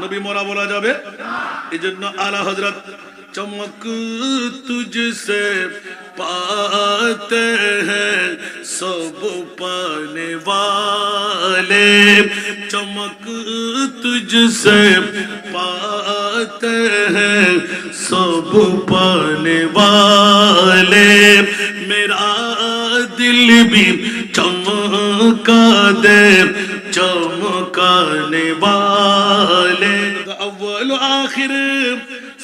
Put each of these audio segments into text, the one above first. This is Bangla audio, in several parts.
নবী মরা বলা যাবে? এজন্য আলা হযরত चमक तुझसे पाते हैं सब पाने वाले, चमक तुझसे पाते हैं सब पाने वाले, मेरा दिल भी चमका दे चमकाने वाले, अव्वल आखिर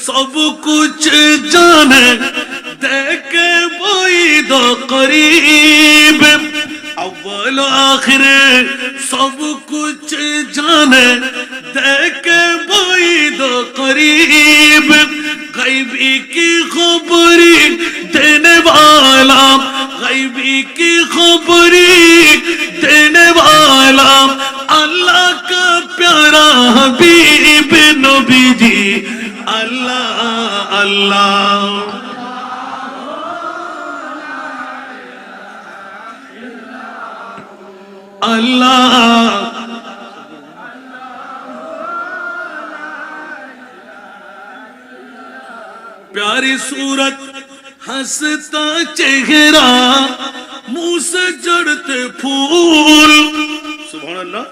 सब कुछ जाने देखे वही दो करीब, अव्वल आखिर सब कुछ जाने देखे वही दो करीब, गैबी की खबरी देने वाला, गैबी की खबरी देने वाला, अल्लाह का प्यारा हबीब नबी जी, अल्लाह अल्लाह अल्लाह। प्यारी सूरत हंसता चेहरा मुंह से जड़ते फूल, सुभान अल्लाह।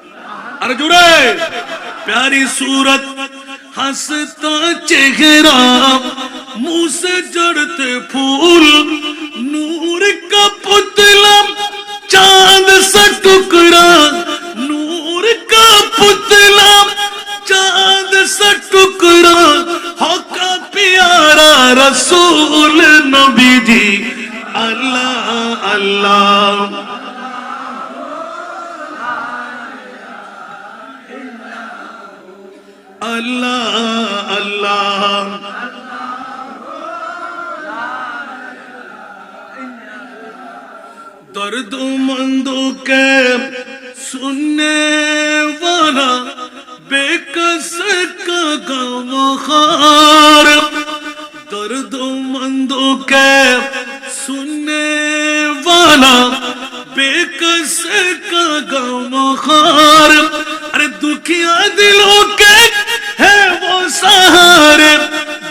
अरे जुड़े, प्यारी सूरत हंसता चेहरा मुंह से जड़ते फूल, नूर का पुतला चांद सा टुकड़ा, नूर का पुतला चांद सा टुकड़ा, होका प्यारा रसूल नबी जी, अल्लाह अल्लाह अल्लाह अल्लाह। दर्दमंदों के सुनने वाला बेकस का गमखार, दर्दमंदों के सुनने वाला बेकस का गमखार, अरे दुखिया दिलों के है वो सहारे,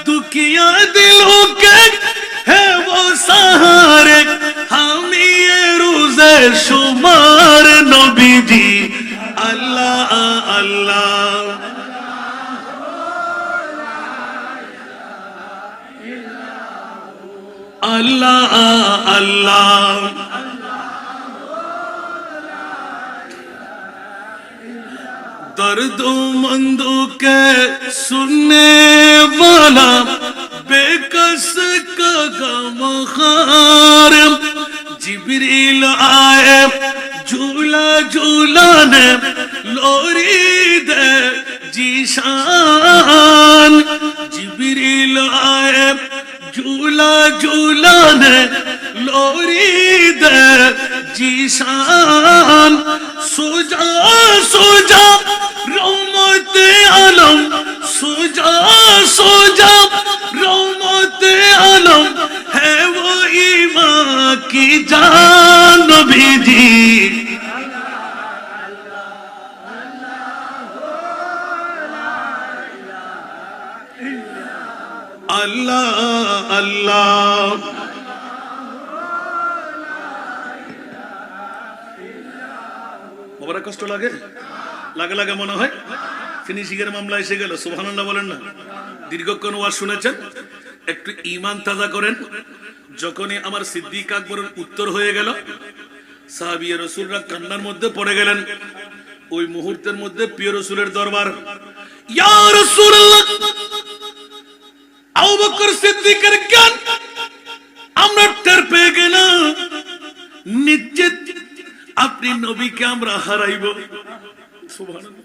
दुखिया दिलों के है वो सहारे, हम ये रोज़े शुमार नबी जी, अल्लाह अल्लाह अल्लाह अल्लाह। दर्दमंदों के सुनने वाला बेकस का गमखार, जिब्रील आए झूला झूलाने लोरी दे जीशान, जिब्रील आए झूला झूलाने लोरी दे जीशान, सुजा सुजा रहमत आलम, सुजा सुजा रहमत आलम है वो ईमान की जान नबी जी, अल्लाह अल्लाह। বাবার কষ্ট লাগে লাগে লাগে মনে হয় ফিনিশিং এর মামলা এসে গেল, সুবহানাল্লাহ বলেন না। দীর্ঘক্ষণ ওয়াজ শুনেছেন, একটু ঈমান তাজা করেন। যখনই আমার সিদ্দিক আকবরের উত্তর হয়ে গেল, সাহাবী রাসূলরা কান্নার মধ্যে পড়ে গেলেন। ওই মুহূর্তের মধ্যে প্রিয় রাসূলের দরবার, ইয়া রাসূলুল্লাহ, আবু বকর সিদ্দিকের জ্ঞান আমরা টের পেয়ে গেলাম, নিশ্চিত আপনি নবীকে আমরা হারাইব। সুবহানাল্লাহ।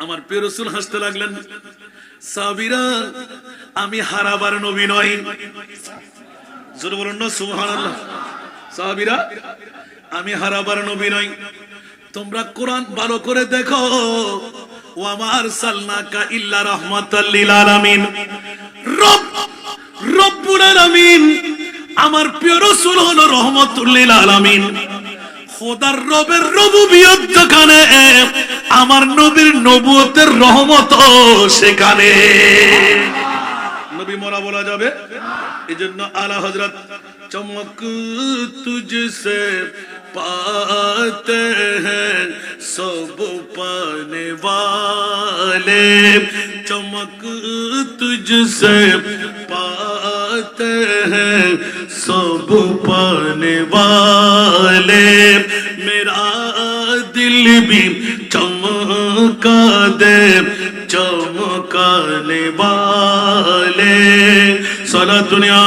আমার প্রিয় রাসূল হাসতে লাগলেন, সাহাবীরা আমি হারাবার নবী নই, জোরে বলুন না সুবহানাল্লাহ। সাহাবীরা আমি হারাবার নবী নই, তোমরা কোরআন ভালো করে দেখো, ওয়া মা আরসালনাকা ইল্লা রাহমাতাল লিল আলামিন, রব্বুল আলামিন আমার প্রিয় রাসূল হলো রহমাতুল লিল আলামিন। খোদার রবের রুবুবিয়ত যেখানে, আমার নবীর নবুয়তের রহমত সেখানে। নবী মরা বলা যাবে, এজন্য আলা হযরত চমক তুঝসে पाते हैं सब पाने वाले, चमक तुझसे पाते हैं सब पाने वाले, मेरा दिल भी चमका दे चमकाने वाले। सारा दुनिया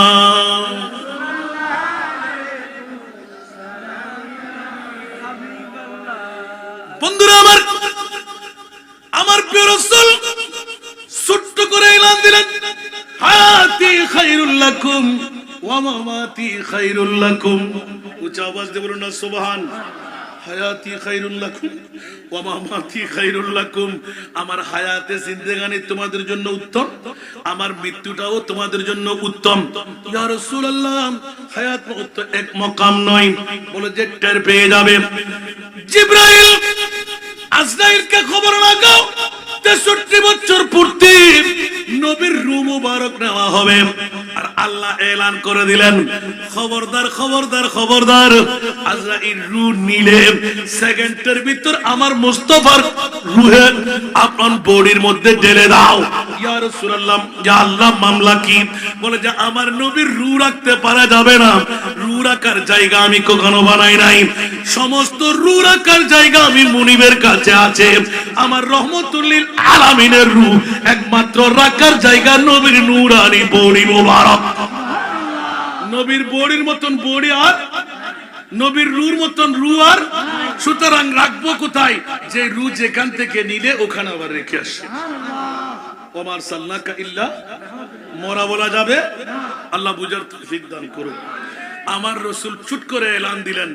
বন্ধুরা আমার প্রিয় রাসূল ছোট্ট করে এলান দিলেন, হায়াতি খায়রুল লাকুম ওয়া মামাতি খায়রুল লাকুম। উচ্চ আওয়াজ দিয়ে বলুন না সুবহান। হায়াতি খায়রুল লাকুম ওয়া মামাতি খায়রুল লাকুম। আমার হায়াতে জিন্দেগানি তোমাদের জন্য উত্তম, আমার মৃত্যুটাও তোমাদের জন্য উত্তম। ইয়া রাসূলুল্লাহ, হায়াত মউত এক মাকাম নয়, বলে যে টের পেয়ে যাবে। জিবরাইল আজরাইলকে খবর লাগাও, 63 বছর পূর্তি নবীর রূহ মুবারক নেওয়া হবে। আর আল্লাহ এলান করে দিলেন, খবরদার খবরদার খবরদার, আজরাইল রূহ নিলে সেকেন্ডের ভিতর আমার মুস্তাফার রূহে আপন বডির মধ্যে ঢেলে দাও। ইয়া রাসূলুল্লাহ, ইয়া আল্লাহ, মামলা কি? বলে যে আমার নবীর রূহ রাখতে পারা যাবে না, রূহ রাখার জায়গা আমি কখনো বানাই নাই, সমস্ত রূহ রাখার জায়গা আমি মুনিবের কাছে আছে। আমার রহমতুল লিল আলামিনের রূহ একমাত্র রাখার জায়গা নবীর নূরানি বডি মোবারক। নবীর বডির মতন বডি আর নবীর রূহর মতন রূহ আর, সুতরাং রাখবো কোথায়? যে রূহ যেখান থেকে নিলে ওখানে আবার রেখে আসে। ওমার সাল্লাকা ইল্লা মরা বলা যাবে? আল্লাহ বুঝার তৌফিক দান করুন। আমার রাসূল চুট করে এলান দিলেন,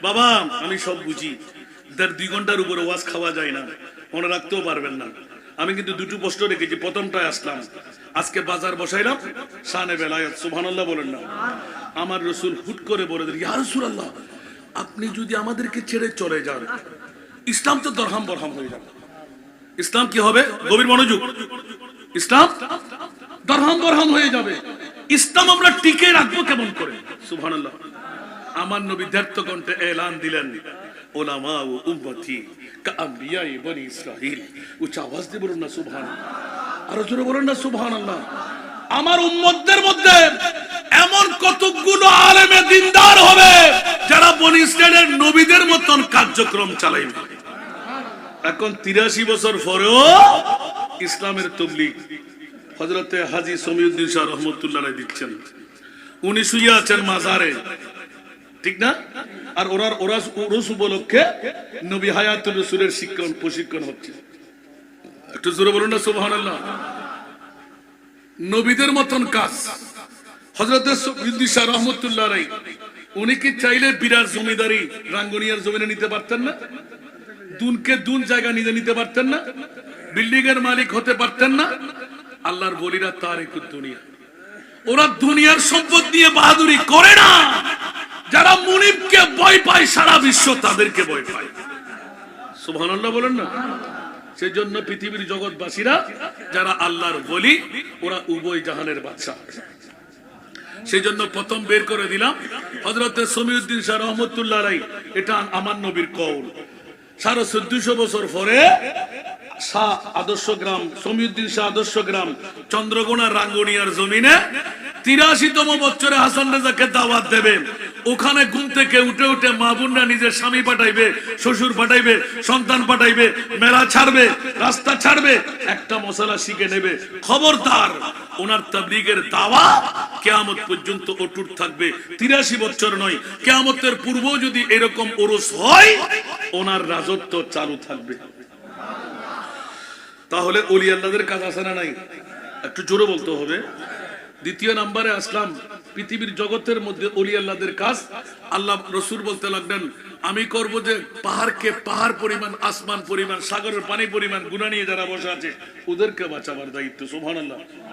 বাবা আমি সব বুঝি, 2 ঘন্টার উপরে ওয়াজ খাওয়া যায় না, মনে রাখতেও পারবেন না। আমি কিন্তু দুটো প্রশ্ন রেখেছি, প্রথমটায় আসলাম, আজকে বাজার বসাইলাম শানে বেলায়েত, সুবহানাল্লাহ বলেন না। আমার রাসূল হুট করে বলে দিলেন, ইয়া রাসূলুল্লাহ, আপনি যদি আমাদেরকে ছেড়ে চলে যান, ইসলাম তো দরহাম বরহাম হয়ে যাবে। ইসলাম কি হবে? গভীর মনোযোগ। ইসলাম দরহাম বরহাম হয়ে যাবে। ইসলাম আমরা টিকে রাখবো কেমন করে? সুবহানাল্লাহ। আমার নবী দ্ব্যর্থ কণ্ঠে এলান দিলেন, উলামা ও উম্মতি কাআম্বিয়াই বনি ইসরাঈল। উচ্চ আওয়াজ দিয়ে বলুন না সুবহানাল্লাহ, আর জোরে বলুন না সুবহানাল্লাহ। আমার উম্মতদের মধ্যে এমন কতগুলো আলেমে দিনদার হবে যারা বনি ইসরাঈলের নবীদের মতন কার্যক্রম চালাইবে। এখন 83 বছর পরেও ইসলামের তাবলীগ হযরতে হাজী সমীউদ্দিন শাহ রহমাতুল্লাহ আলাইহি দিচ্ছেন। উনি শুয়ে আছেন মাজারে, ঠিক না? আর ওরা উরুস উপলক্ষে নবী হায়াতুর রাসূলের প্রশিক্ষণ হচ্ছে। একটু জোরে বলুন না সুবহানাল্লাহ। নবীদের মতন কাজ হযরত সমীউদ্দিন শাহ রহমাতুল্লাহ আলাইহি, উনি কি চাইলে বিরাট জমিদারি রাঙ্গুনিয়ার জমিনে নিতে পারতেন না? দুনকে দুন জায়গা নিতে পারতেন না? বিল্ডিং এর মালিক হতে পারতেন না? আল্লাহর বলিরা তারিকুদ দুনিয়া, ওরা দুনিয়ার সম্পদ নিয়ে বাহাদুরি করে না। যারা মুনিবকে ভয় পায় সারা বিশ্ব তাদেরকে ভয় পায়। সুবহানাল্লাহ বলেন না। সেই জন্য পৃথিবীর জগৎবাসীরা যারা আল্লাহর বলি, ওরা উভয় জাহানের বাদশা। সেই জন্য প্রথম বের করে দিলাম হযরত সমীউদ্দিন শাহ রহমাতুল্লাহ আলাইহি, এটা আমার নবীর কওল। 1450 বছর পরে শাহ আদর্শ গ্রাম, সমীউদ্দিন শাহ আদর্শ গ্রাম, চন্দ্রকোনা রাঙ্গুনিয়ার জমিনে 83তম বছরে হাসান রেজাকে দাওয়াত দেবে। ওখানে ঘুম থেকে উঠে উঠে মা বোনরা নিজের স্বামী পাঠাইবে, শ্বশুর পাঠাইবে, সন্তান পাঠাইবে, মেলা ছাড়বে, রাস্তা ছাড়বে, একটা মশলা শিখে নেবে। খবরদার, ওনার তাবলীগের দাওয়াত কিয়ামত পর্যন্ত অটুট থাকবে। 83 বছর নয়, কিয়ামতের পূর্ব যদি এরকম ওরস হয়, ওনার রাজত্ব চালু থাকবে। তাহলে ওলি আল্লাহদের কাজ আছে না নাই? একটু জোরে বলতে হবে। দ্বিতীয় নম্বরে আসলাম, পৃথিবীর জগতের মধ্যে ওলি আল্লাহদের কাজ। আল্লাহ রাসূল বলতে লাগলেন, আমি করব যে পাহাড়কে পাহাড় পরিমাণ, আসমান পরিমাণ, সাগরের পানি পরিমাণ গুনাহ নিয়ে যারা বসে আছে ওদেরকে বাঁচাবার দায়িত্ব। সুবহানাল্লাহ।